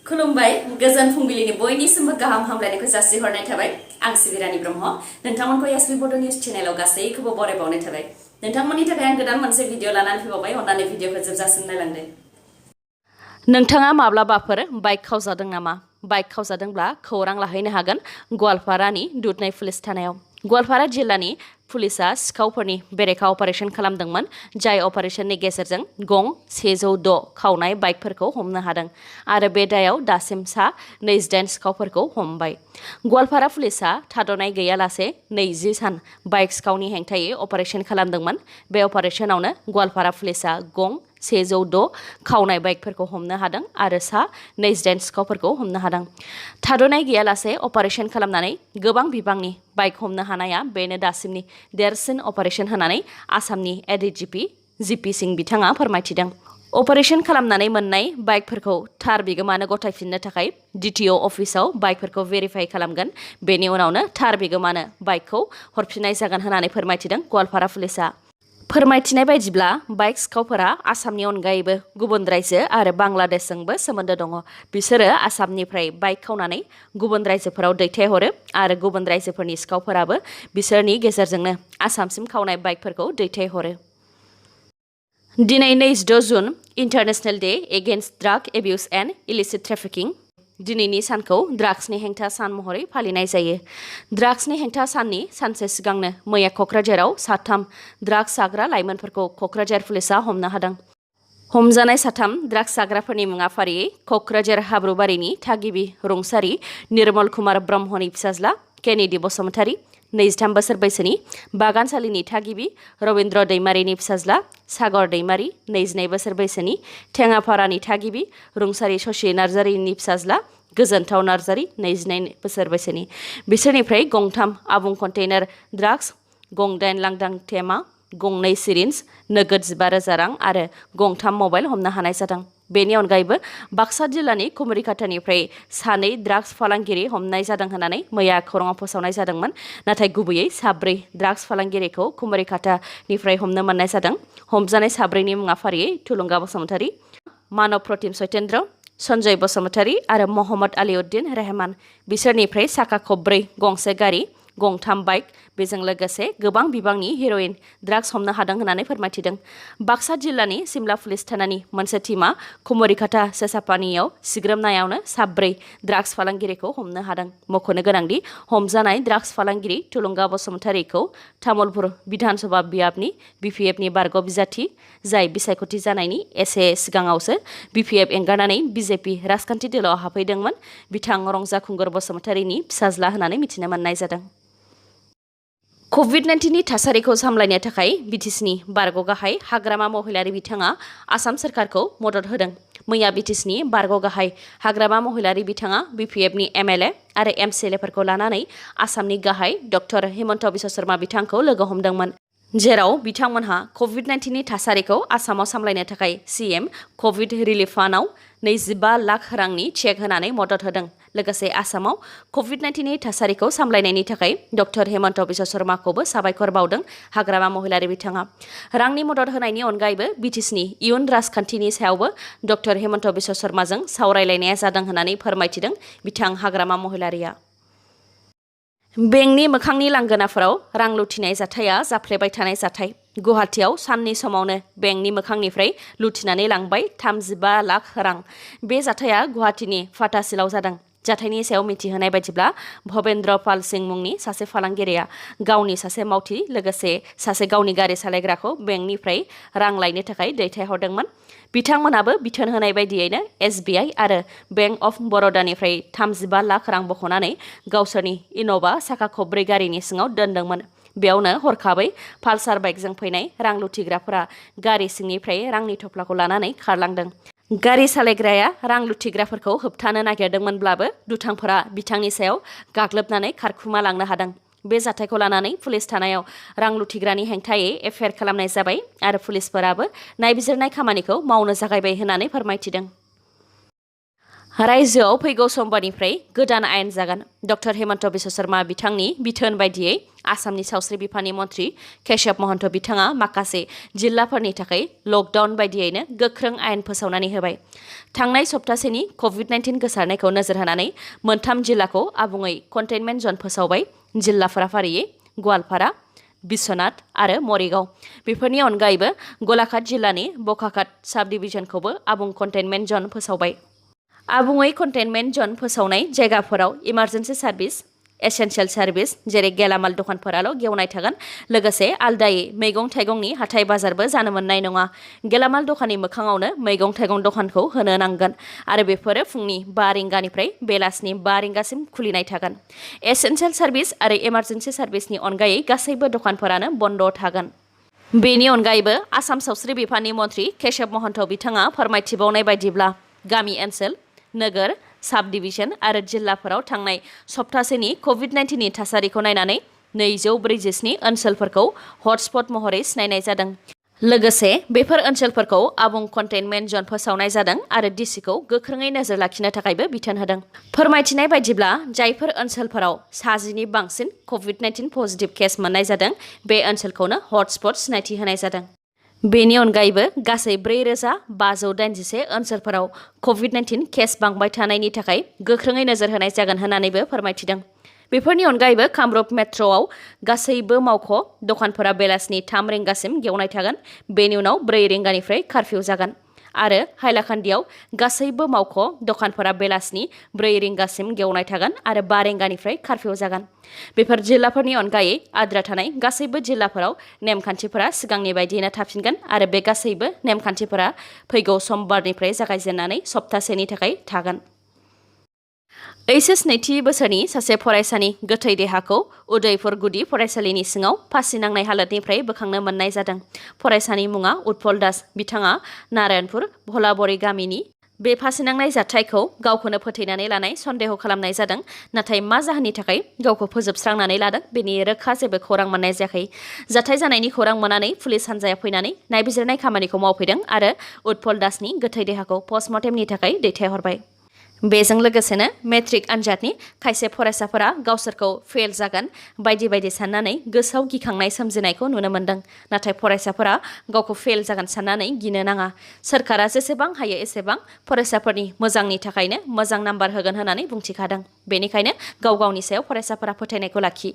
खुलुमबाय गोजोन फुंबिलिनि बयनिसिमबो गाहाम हामलायनायखौ जासिहरनाय थाबाय आं सिबिरानि ब्रह्म नोंथांमोनखौ sbbodonews चेनेलाव गासैखौबो बरायबावनाय थाबाय नोंथांमोननि थाखाय आं गोदान मोनसे भिडिअ लानानै फैबावबाय अन्नानै भिडिअखौ जोबजासिम नायलांदो नोंथाङा माब्लाबाफोर बाइक खावजादों नामा बाइक खावजादोंब्ला खौरां लाहैनो हागोन गवालपारानि दुधनৈ पुलिस थानायाव गवालपारा जिल्लानि पुलिसा सिखावफोरनि बेरेखा अपारेशन खालामदोंमोन जाय अपारेशननि गेजेरजों गं 106 खावनाय बाइकफोरखौ हमनो हादों आरो बे दायाव दासिम सा 28 सिखावफोरखौ हमबाय गवालपारा पुलिसा थाद'नाय गैयालासे 20 सान बाइक सिखावनि हेंथायै अपारेशन खालामदोंमोन बे अपारेशनावनो गवालपारा पुलिसा गं 106 खावनाय बाइकफोरखौ हमनो हादों आरो सा 28 सिखावफोरखौ हमनो हादों थाद'नाय गैयालासे अपारेशन खालामनानै गोबां बिबांनि बाइक हमनो हानाया बेनो दासिमनि देरसिन अपारेशन होनानै आसामनि एडिजिपि जिपि सिं बिथाङा फोरमायथिदों अपारेशन खालामनानै मोननाय बाइकफोरखौ थार बिगोमानो गथायफिननो थाखाय डिटिअ अफिसाव बाइकफोरखौ भेरिफाइ खालामगोन बेनि उनावनो थार बिगोमानो बाइकखौ हरफिननाय जागोन होननानै फोरमायथिदों गवालपारा पुलिसा फोरमायथिनाय बायदिब्ला बाइक सिखावफोरा आसामनि अनगायैबो गुबुन रायजो आरो बांलादेशजोंबो सोमोन्दो दङ बिसोरो आसामनिफ्राय बाइक खावनानै गुबुन रायजोफोराव दैथायहरो आरो गुबुन रायजोफोरनि सिखावफोराबो बिसोरनि गेजेरजोंनो आसामसिम खावनाय बाइकफोरखौ दैथायहरो दिनै 26 June international day against drug abuse and illicit trafficking दिनैनि सानखौ ड्राग्सनि हेंथा सान महरै फालिनाय जायो ड्राग्सनि हेंथा साननि सानसे सिगांनो मैया क'क्राझाराव साथाम ड्राग्स जाग्रा लाइमोनफोरखौ क'क्राझार पुलिसा हमनो हादों हमजानाय साथाम ड्राग्स जाग्राफोरनि मुङा फारियै क'क्राझार हाब्रुबारिनि थागिबि रुंसारि निर्मल कुमार ब्रह्मनि फिसाज्ला केनेडी बसुमतारी 23 बोसोर बैसोनि बागानसालिनि थागिबि रवीन्द्र दैमारिनि फिसाज्ला सागर दैमारि 22 बोसोर बैसोनि टेङापारानि थागिबि रुंसारि शशि नार्जारिनि फिसाज्ला गोजोनथाव नार्जारि 22 बोसोर बैसोनि बिसोरनिफ्राय गंथाम आबुं कन्टेनार ड्राग्स गं 8 लांदां टेमा गं 2 सिरिन्ज नोगोद 15,000 रां आरो गंथाम मबाइल हमनो हानाय जादों बेनि अनगायैबो बाक्सा जिल्लानि कुमरिघाटानिफ्राय सानै ड्राग्स फालांगिरि हमनाय जादों होननानै मैया खौराङाव फोसावनाय जादोंमोन नाथाय गुबैयै साब्रै ड्राग्स फालांगिरिखौ कुमरिघाटानिफ्राय हमनो मोननाय जादों हमजानाय साब्रैनि मुङा फारियै थुलुंगा बसुमतारी मानव प्रतिम सत्येन्द्र सन्जय बसुमतारी आरो महम्मद आलिउद्दिन रहमान बिसोरनिफ्राय साखा खब्रै गंसे गारि गंथाम बाइक बेजों लोगोसे गोबां बिबांनि हेर'इन ड्राग्स हमनो हादों होननानै फोरमायथिदों बाक्सा जिल्लानि सिमला पुलिस थानानि मोनसे टिमा कुमरिघाटा सेसापानियाव सिग्रोमनायावनो साब्रै ड्राग्स फालांगिरिखौ हमनो हादों मख'नो गोनांदि हमजानाय ड्राग्स फालांगिरि थुलुंगा बसुमतारीखौ तामुलपुर बिधानसभा बियाबनि BPFनि बारग' बिजाथि जाय बिसायख'थि जानायनि एसे सिगाङावसो BPF एंगारनानै BJP राजखान्थि दोलोआव हाबफैदोंमोन बिथां रंजा खुंगुर बसुमतारीनि फिसाज्ला होननानै मिथिनो मोननाय जादों COVID-19 नि थासारिखौ सामलायनो थाखाय BTCनि बारग' गाहाय हाग्रामा महिलारि बिथाङा आसाम सोरखारखौ मदद होदों मैया BTCनि बारग' गाहाय हाग्रामा महिलारि बिथाङा BPFनि MLA आरो MCLAफोरखौ लानानै आसामनि गाहाय डक्टर हिमन्त बिश्व शर्मा बिथांखौ लोगो हमदोंमोन जेराव बिथांमोनहा COVID-19 नि थासारिखौ आसामाव सामलायनो थाखाय CM कभिड रिलिफ फान्डआव 25 लाख रांनि चेक होनानै मदद होदों लोगोसे आसामाव COVID-19 नि थासारिखौ सामलायनायनि थाखाय डक्टर हिमन्त बिश्व शर्माखौबो साबायखर बावदों हाग्रामा महिलारि बिथाङा रांनि मदद होनायनि अनगायैबो BTCनि इयुन राजखान्थिनि सायावबो डक्टर हिमन्त बिश्व शर्माजों सावरायलायनाया जादों होननानै फोरमायथिदों बिथां हाग्रामा महिलारिया बेंकनि मोखांनि लांगोनाफोराव रां लुथिनाय जाथाया जाफ्लेबाय थानाय जाथाय गुवाहाटीआव साननि समावनो बेंकनि मोखांनिफ्राय लुथिनानै लांबाय 35 लाख रां बे जाथाया गुवाहाटीनि फाथासिलाव जादों जाथायनि सायाव मिथिहोनाय बायदिब्ला भबेन्द्र पाल सिं मुंनि सासे फालांगिरिया गावनि सासे मावथि लोगोसे सासे गावनि गारि सालायग्राखौ बेंकनिफ्राय रां लायनो थाखाय दैथायहरदोंमोन बिथांमोनाबो बिथोन होनाय बायदियैनो SBI आरो बेंक अफ बर'दानिफ्राय 35 लाख रां बख'नानै गावसोरनि इन'भा साखा खब्रै गारिनि सिङाव दोनदोंमोन बेयावनो हरखाबै पालसार बाइकजों फैनाय रां लुथिग्राफोरा गारि सिंनिफ्राय रांनि थफ्लाखौ लानानै खारलांदों गारि सालायग्राया रां लुथिग्राफोरखौ होबथानो नागिरदोंमोनब्लाबो दुथांफोरा बिथांनि सायाव गाग्लोबनानै खारखुमा लांनो हादों बे जाथायखौ लानानै पुलिस थानायाव रां लुथिग्रानि हेंथायै एफआइआर खालामनाय जाबाय आरो पुलिसफोराबो नायबिजिरनाय खामानिखौ मावनो जागायबाय होननानै फोरमायथिदों रायजोआव फैगौ समबारनिफ्राय गोदान आयेन जागोन। डक्टर हेमन्त बिश्व शर्मा बिथांनि बिथोन बायदियै आसामनि सावस्रि बिफाननि मन्थ्रि केशव महन्त बिथाङा माखासे जिल्लाफोरनि थाखाय लकडाउन बायदियैनो गोख्रों आयेन फोसावनानै होबाय। थांनाय सप्तासेनि कभिड-19 गोसारनायखौ नोजोर होनानै मोनथाम जिल्लाखौ आबुङै कन्टेनमेन्ट जन फोसावबाय। जिल्लाफोरा फारियै गवालपारा, बिश्वनाथ आरो मरिगाव। बेफोरनि अनगायैबो गलाघाट जिल्लानि बकाखात साब डिभिजनखौबो आबुं कन्टेनमेन्ट जन फोसावबाय। आबुङै कन्टेनमेन्ट जन फोसावनाय जायगाफोराव इमार्जेन्सि सार्भिस, एसेन्सियेल सार्भिस जेरै गेलामाल दखानफोराल' गेवनाय थागोन। लोगोसे आलदायै मैगं-थाइगंनि हाथाय बाजारबो जानो मोननाय नङा। गेलामाल दखाननि मोखाङावनो मैगं-थाइगं दखानखौ होनो नांगोन आरो बेफोरो फुंनि 5 रिंगानिफ्राय बेलासिनि 5 रिंगासिम खुलिनाय थागोन। एसेन्सियेल सार्भिस आरो इमार्जेन्सि सार्भिसनि अनगायै गासैबो दखानफोरानो बन्द थागोन। बेनि अनगायैबो आसाम सावस्रि बिफाननि मन्थ्रि केशव महन्त बिथाङा फोरमायथिबावनाय बायदिब्ला गामि ओनसोल, नोगोर, साब डिभिजन आरो जिल्लाफोराव थांनाय सप्तासेनि कभिड-19नि थासारिखौ नायनानै 247 ओनसोलफोरखौ हटस्पट महरै सिनायनाय जादों। लोगोसे बेफोर ओनसोलफोरखौ आबुं कन्टेनमेन्ट जन फोसावनाय जादों आरो डिसिखौ गोख्रोङै नोजोर लाखिनो थाखायबो बिथोन होदों। फोरमायथिनाय बायदिब्ला जायफोर ओनसोलफोराव 60नि बांसिन कभिड-19 पजिटिभ केस मोननाय जादों बे ओनसोलखौनो हटस्पट सिनायथि होनाय जादों। बेनि अनगायैबो गासै 4581 ओनसोलफोराव कभिड-19 केस बांबाय थानायनि थाखाय गोख्रोङै नोजोर होनाय जागोन होननानैबो फोरमायथिदों। बेफोरनि अनगायैबो कामरुप मेट्र'आव गासैबो मावख' दखानफोरा बेलासिनि 3 रिंगासिम गेवनाय थागोन। बेनि उनाव 4 रिंगानिफ्राय कारफिउ जागोन आरो हाइलाकान्दियाव गासैबो मावख' दखानफोरा बेलासिनि 4 रिंगासिम गेवनाय थागोन आरो 5 रिंगानिफ्राय कारफिउ जागोन। बेफोर जिल्लाफोरनि अनगायै आद्रा थानाय गासैबो जिल्लाफोराव नेमखान्थिफोरा सिगांनि बायदियैनो थाफिनगोन आरो बे गासैबो नेमखान्थिफोरा फैगौ समबारनिफ्राय जागायजेननानै सप्तासेनि थाखाय थागोन। HS नैथि बोसोरनि सासे फरायसानि गोथै देहाखौ उदयपुर गुदि फरायसालिनि सिङाव फासि नांनाय हालोदनिफ्राय बोखांनो मोननाय जादों। फरायसानि मुङा उत्पल दास। बिथाङा नारायणपुर भलाबरी गामिनि। बे फासिनांनाय जाथायखौ गावखौनो फोथैनानै लानाय सन्देह खालामनाय जादों। नाथाय मा जाहोननि थाखाय गावखौ फोजोबस्रांनानै लादों बेनि रोखा जेबो खौरां मोननाय जायाखै। जाथाय जानायनि खौरां मोननानै पुलिस हान्जाया फैनानै नायबिजिरनाय खामानिखौ मावफैदों आरो उत्पल दासनि गोथै देहाखौ पस्टमर्टेमनि थाखाय दैथायहरबाय। बेजों लोगोसेनो मेट्रिक आनजादनि खायसे फरायसाफोरा गावसोरखौ फेल जागोन बायदि बायदि साननानै गोसोआव गिखांनाय सोमजिनायखौ नुनो मोन्दों। नाथाय फरायसाफोरा गावखौ फेल जागोन साननानै गिनो नाङा। सोरखारा जेसेबां हायो एसेबां फरायसाफोरनि मोजांनि थाखायनो मोजां नाम्बार होगोन होननानै बुंथिखादों। बेनिखायनो गाव गावनि सायाव फरायसाफोरा फोथायनायखौ लाखि।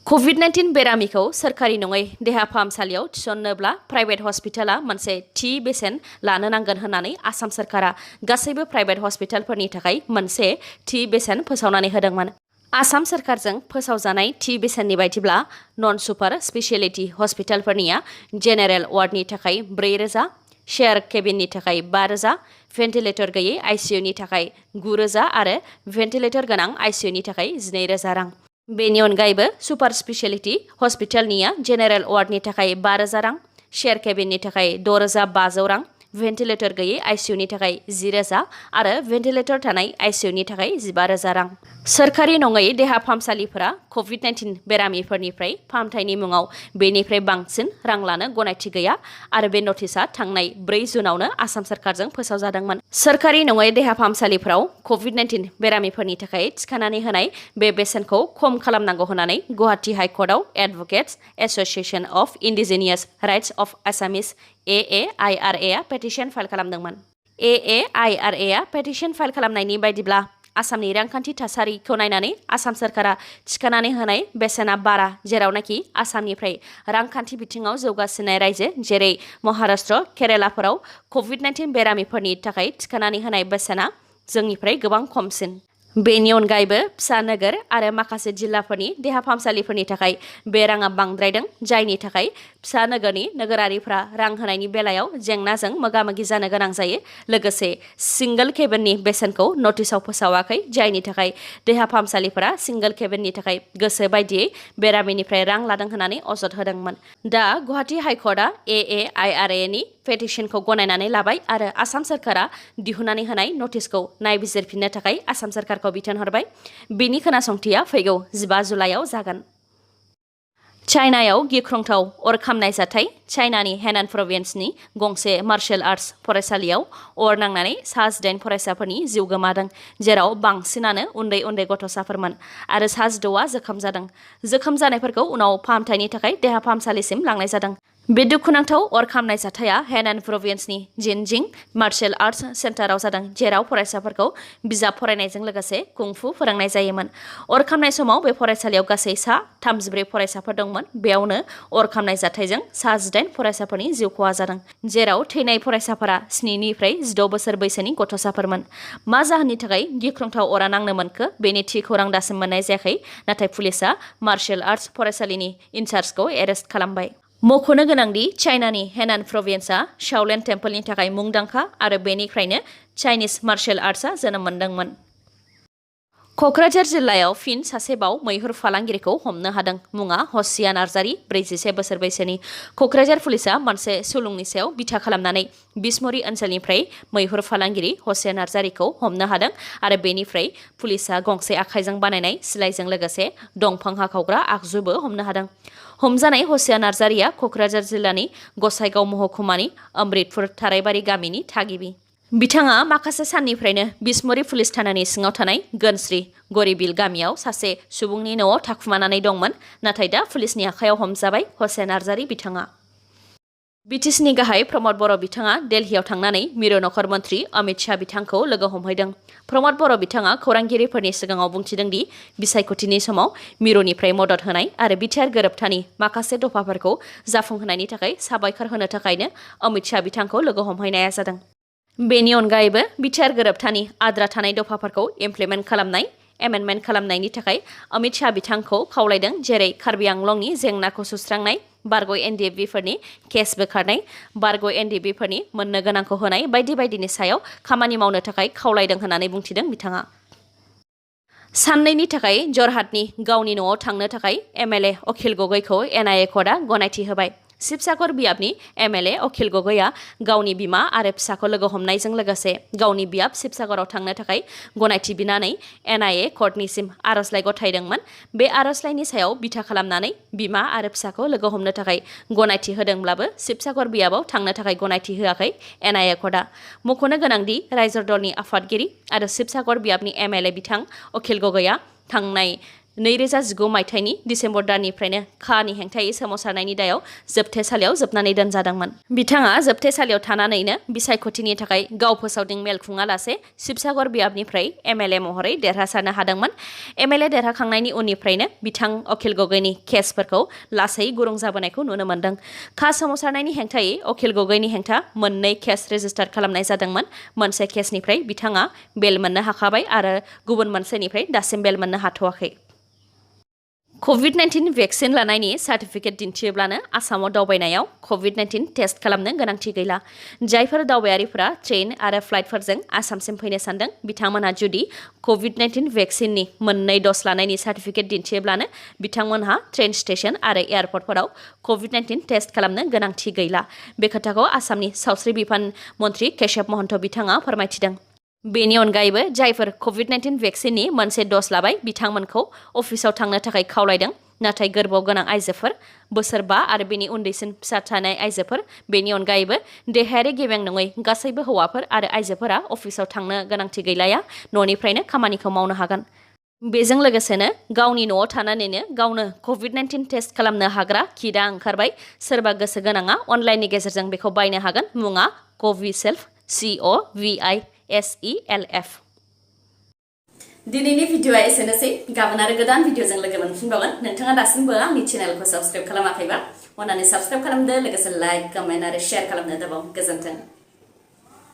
कभिड-19 बेरामिखौ सोरखारि नङै देहा फाहामसालियाव थिसननोब्ला प्राइभेट हस्पिटाला मोनसे थि बेसेन लानो नांगोन होननानै आसाम सोरखारा गासैबो प्राइभेट हस्पिटालफोरनि थाखाय मोनसे थि बेसेन फोसावनानै होदोंमोन। आसाम सोरखारजों फोसावजानाय थि बेसेननि बायदिब्ला नन सुपार स्पेशियेलिटि हस्पिटालफोरनिया जेनेरेल वार्डनि थाखाय 4,000, शेयार केबिननि थाखाय 5,000, भेन्टिलेटर गैयै आइसिइउनि थाखाय 9,000 आरो भेन्टिलेटर गोनां आइसिइउनि थाखाय 12,000 रां। बेनि अनगायैबो सुपार स्पेशियेलिटि हस्पिटालनिया जेनेरेल वार्डनि थाखाय 5,000 रां, शेयार केबिननि थाखाय 6,500 रां, भेन्टिलेटर गैयै आइसिइउनि थाखाय 10,000 आरो भेन्टिलेटर थानाय आइसिइउनि थाखाय 15,000 रां। सोरखारि नङै देहा फाहामसालिफोरा कभिड-19 बेरामिफोरनिफ्राय फाहामथायनि मुङाव बेनिफ्राय बांसिन रां लानो गनायथि गैया आरो बे नटिसआ थांनाय 4 जुनावनो आसाम सोरखारजों फोसावजादोंमोन। सोरखारि नङै देहा फाहामसालिफोराव कभिड-19 बेरामिफोरनि थाखाय थिखानानै होनाय बे बेसेनखौ खम खालामनांगौ होननानै गुवाहाटी हाइकर्टआव advocates association of indigenous rights of Assamese AAIRA आ पेटिशन फाइल खालामदोंमोन। AAIRA आ पेटिशन फाइल खालामनायनि बायदिब्ला आसामनि रांखान्थि थासारिखौ नायनानै आसाम सोरखारा थिखानानै होनाय बेसेना बारा, जेरावनाखि आसामनिफ्राय रांखान्थि बिथिङाव जौगासिननाय रायजो जेरै महाराष्ट्र, केरालाफोराव कभिड-19 बेरामिफोरनि थाखाय थिखानानै होनाय बेसेना जोंनिफ्राय गोबां खमसिन। बेनि अनगायैबो फिसा नोगोर आरो माखासे जिल्लाफोरनि देहा फाहामसालिफोरनि थाखाय बे राङा बांद्रायदों, जायनि थाखाय फिसा नोगोरनि नोगोरारिफ्रा रां होनायनि बेलायाव जेंनाजों मोगा-मोगि जानो गोनां जायो। लोगोसे सिंगल केबिननि बेसेनखौ नटिसआव फोसावाखै, जायनि थाखाय देहा फाहामसालिफोरा सिंगल केबिननि थाखाय गोसो बायदियै बेरामिनिफ्राय रां लादों होननानै अजद होदोंमोन। दा गुवाहाटी हाइकर्टआ AAIRA नि पेटिशनखौ गनायनानै लाबाय आरो आसाम सोरखारा दिहुननानै होनाय नटिसखौ नायबिजिरफिननो थाखाय आसाम सोरखारखौ बिथोन हरबाय। बेनि खोनासंथिया फैगौ 15 जुलाइआव जागोन। चाइनायाव गिख्रंथाव अर खामनाय जाथाय चाइनानि हेनान प्रभिन्सनि गंसे मार्शल आर्ट्स फरायसालियाव अर नांनानै सा 8 फरायसाफोरनि जिउ गोमादों जेराव बांसिनानो उन्दै उन्दै गथ'साफोरमोन आरो सा 6आ जोखोम जादों। जोखोम जानायफोरखौ उनाव फाहामथायनि थाखाय देहा फाहामसालिसिम लांनाय जादों। बे दुखुनांथाव अर खामनाय जाथाया हेनान प्रभिन्सनि जिनजिं मार्शल आर्ट्स सेन्टाराव जादों जेराव फरायसाफोरखौ बिजाब फरायनायजों लोगोसे कुंफु फोरोंनाय जायोमोन। अर खामनाय समाव बे फरायसालियाव गासै सा 34 फरायसाफोर दंमोन। बेयावनो अर खामनाय जाथायजों सा 8 फरायसाफोरनि जिउ खहा जादों जेराव थैनाय फरायसाफोरा 7 निफ्राय 16 बोसोर बैसोनि गथ'साफोरमोन। मा जाहोननि थाखाय गिख्रंथाव अरा नांनो मोनखो बेनि थि खौरां दासिम मोननाय जायाखै नाथाय पुलिसआ मार्शल आर्ट्स फरायसालिनि इनचार्जखौ एरेस्ट खालामबाय। मख'नो गोनांदि चाइनानि हेनान प्रभिन्सआ शाओलिन टेम्पलनि थाखाय मुंदांखा आरो बेनिफ्रायनो चाइनिज मार्शल आर्ट्सआ जोनोम मोनदोंमोन। क'क्राझार जिल्लायाव फिन सासेबाव मैहुर फालांगिरिखौ हमनो हादों। मुङा हसिया नार्जारी 41 बोसोर बैसोनि। क'क्राझार पुलिसआ मोनसे सुलुंनि सायाव बिथा खालामनानै बिसमुरि ओनसोलनिफ्राय मैहुर फालांगिरि हसिया नार्जारीखौ हमनो हादों आरो बेनिफ्राय पुलिसआ गंसे आखाइजों बानायनाय सिलाइजों लोगोसे दंफां हाखावग्रा आगजुबो हमनो हादों। हमजानाय हसिया नार्जारीया क'क्राझार जिल्लानि गसाइगाव महकुमानि अमृतपुर थाराइबारि गामिनि थागिबि। बिथाङा माखासे साननिफ्रायनो बिसमुरि पुलिस थानानि सिङाव थानाय गनस्रि गरिबिल गामियाव सासे सुबुंनि न'आव थाखुमानानै दंमोन नाथाय दा पुलिसनि आखायाव हमजाबाय हसिया नार्जारी बिथाङा। बिटिसिनि गाहाय प्रमद बर' बिथाङा दिल्लीयाव थांनानै मिरु नखर मन्त्रि अमित शाह बिथांखौ लोगो हमहैदों। प्रमद बर' बिथाङा खौरांगिरिफोरनि सिगाङाव बुंथिदों दि बिसायख'थिनि समाव मिरुनिफ्राय मदद होनाय आरो बिटिआर गोरोबथानि माखासे दफाफोरखौ जाफुंहोनायनि थाखाय साबायखर होनो थाखायनो अमित शाह बिथांखौ लोगो हमहैनाया जादों। बेनि अनगायैबो बिटिआर गोरोबथानि आद्रा थानाय दफाफोरखौ इमप्लिमेन्ट खालामनाय एमेन्डमेन्ट खालामनायनि थाखाय अमित शाह बिथांखौ खावलायदों जेरै कार्बि आंलंनि जेंनाखौ सुस्रांनाय बारग' एनडिएफबिफोरनि केस बोखारनाय बारग' एनडिएफबिफोरनि मोननो गोनांखौ होनाय बायदि बायदिनि सायाव खामानि मावनो थाखाय खावलायदों होननानै बुंथिदों बिथाङा। साननैनि थाखाय जरहाटनि गावनि न'आव थांनो थाखाय एमएलए अखिल गगैखौ एनआइए कर्टआ गनायथि होबाय। शिबसागर बियाबनि एमएलए अखिल गगैआ गावनि बिमा आरो फिसाखौ लोगो हमनायजों लोगोसे गावनि बियाब शिबसागराव थांनो थाखाय गनायथि बिनानै एनआइए कर्टनिसिम आर'जलाइ गथायदोंमोन। बे आर'जलाइनि सायाव बिथा खालामनानै बिमा आरो फिसाखौ लोगो हमनो थाखाय गनायथि होदोंब्लाबो शिबसागर बियाबाव थांनो थाखाय गनायथि होआखै एनआइए कर्टआ। मख'नो गोनांदि रायजो दलनि आफादगिरि आरो शिबसागर बियाबनि एमएलए बिथां अखिल गगैआ थांनाय 2019 मायथाइनि डिसेम्बर दाननिफ्रायनो खानि हेंथायै सोमावसारनायनि दायाव जोबथेसालियाव जोबनानै दोनजादोंमोन। बिथाङा जोबथेसालियाव थानानैनो बिसायख'थिनि थाखाय गाव फोसावदिं मेल खुङालासे शिबसागर बियाबनिफ्राय एमएलए महरै देरहासारनो हादोंमोन। एमएलए देरहाखांनायनि उननिफ्रायनो बिथां अखिल गगैनि केसफोरखौ लासै गुरुं जाबोनायखौ नुनो मोन्दों। खा सोमावसारनायनि हेंथायै अखिल गगैनि हेंथा मोननै केस रेजिस्टार खालामनाय जादोंमोन। मोनसे केसनिफ्राय बिथाङा बेल मोननो हाखाबाय आरो गुबुन मोनसेनिफ्राय दासिम बेल मोननो हाथ'वाखै। कभिड-19 भेक्सिन लानायनि सार्टिफिकेट दिन्थियोब्लानो आसामाव दावबायनायाव कभिड-19 टेस्ट खालामनो गोनांथि गैला। जायफोर दावबायारिफोरा ट्रेन आरो फ्लाइटफोरजों आसामसिम फैनो सानदों बिथांमोनहा जुदि कभिड-19 भेक्सिननि मोननै द'ज लानायनि सार्टिफिकेट दिन्थियोब्लानो बिथांमोनहा ट्रेन स्टेशन आरो एयारपर्टफोराव कभिड-19 टेस्ट खालामनो गोनांथि गैला। बे खोथाखौ आसामनि सावस्रि बिफान मन्त्रि केशब महन्त बिथाङा फोरमायथिदों। बेनि अनगायैबो जायफोर कभिड-19 भेक्सिननि मोनसे द'ज लाबाय बिथांमोनखौ अफिसाव थांनो थाखाय खावलायदों। नाथाय गोरबोआव गोनां आइजोफोर, बोसोर 5 आरो बेनि उन्दैसिन फिसा थानाय आइजोफोर, बेनि अनगायैबो देहायारि गेबें नङै गासैबो हौवाफोर आरो आइजोफोरा अफिसाव थांनो गोनांथि गैलाया न'निफ्रायनो खामानिखौ मावनो हागोन। बेजों लोगोसेनो गावनि न'आव थानानैनो गावनो कभिड-19 टेस्ट खालामनो हाग्रा किटआ ओंखारबाय। सोरबा गोसो गोनाङा अनलाइननि गेजेरजों बेखौ बायनो हागोन। मुङा कभिसेल्फ COVISELF। दिनैनि भिडिअआ एसेनोसै। गाबोन आरो गोदान भिडिअजों लोगो मोनफिनबावगोन। नोंथाङा दासिमबो आंनि चेनेलखौ साबस्क्राइब खालामाखैबा अन्नानै साबस्क्राइब खालामदो लोगोसे लाइक, कमेन्ट आरो शेयार खालामनो दाबाव। गोजोन्थों।